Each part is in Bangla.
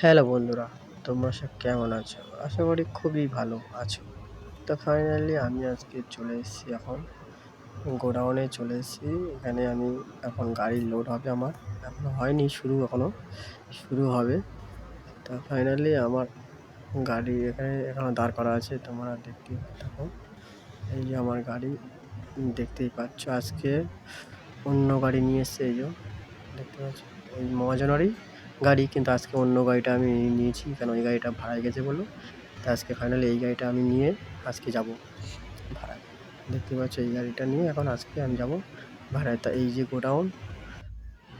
হ্যালো বন্ধুরা, তোমরা সব কেমন আছো? আশা করি খুবই ভালো আছো। তো ফাইনালি আমি আজকে চলে এসেছি এখন গোডাউনে চলে এসেছি। এখানে আমি এখন গাড়ি লোড হবে আমার। এখনো হয়নি শুরু এখনো, শুরু হবে। তা ফাইনালি আমার গাড়ি এখানে এখনো দাঁড় করা আছে। তোমরা দেখতেই থাকো। এই যে আমার গাড়ি দেখতেই পাচ্ছ আজকে অন্য গাড়ি নিয়ে এসছে এই যে দেখতে পাচ্ছ। এই মহাজনেরই গাড়ি কিন্তু আজকে অন্য গাড়িটা আমি নিয়েছি কারণ ওই গাড়িটা ভাড়ায় গেছে বললো। তা আজকে ফাইনালি এই গাড়িটা আমি নিয়ে আজকে যাব ভাড়ায়। দেখতে পাচ্ছ এই গাড়িটা নিয়ে এখন আজকে আমি যাব ভাড়ায়। তা এই যে গোডাউন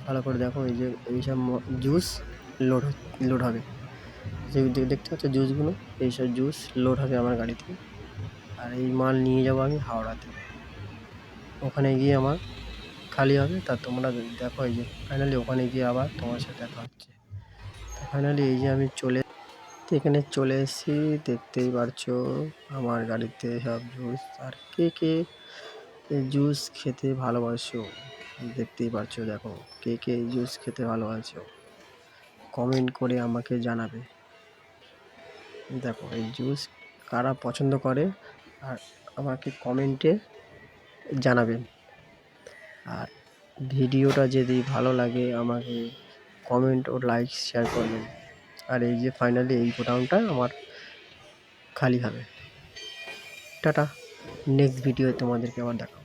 ভালো করে দেখো, এই যে এইসব জুস লোড লোড হবে। যে দেখতে পাচ্ছ জুসগুলো, এইসব জুস লোড হবে আমার গাড়িতে। আর এই মাল নিয়ে যাব আমি হাওড়াতে, ওখানে গিয়ে আমার খালি হবে। তা তোমরা দেখো এই যে ফাইনালি ওখানে গিয়ে আবার তোমার সাথে দেখা হচ্ছে। তা ফাইনালি এই যে আমি এখানে চলে এসেছি, দেখতেই পারছো আমার গাড়িতে সব জুস। আর কে কে এই জুস খেতে ভালোবাসো দেখতেই পারছো, দেখো কে কে এই জুস খেতে ভালোবাসো কমেন্ট করে আমাকে জানাবে। দেখো এই জুস কারা পছন্দ করে আর আমাকে কমেন্টে জানাবেন। আর ভিডিওটা যদি ভালো লাগে আমাকে কমেন্ট ও লাইক শেয়ার করবেন। আর এই যে ফাইনালি এই গোডাউনটা আমার খালি হবে। টাটা, নেক্সট ভিডিও তোমাদেরকে আবার দেখা।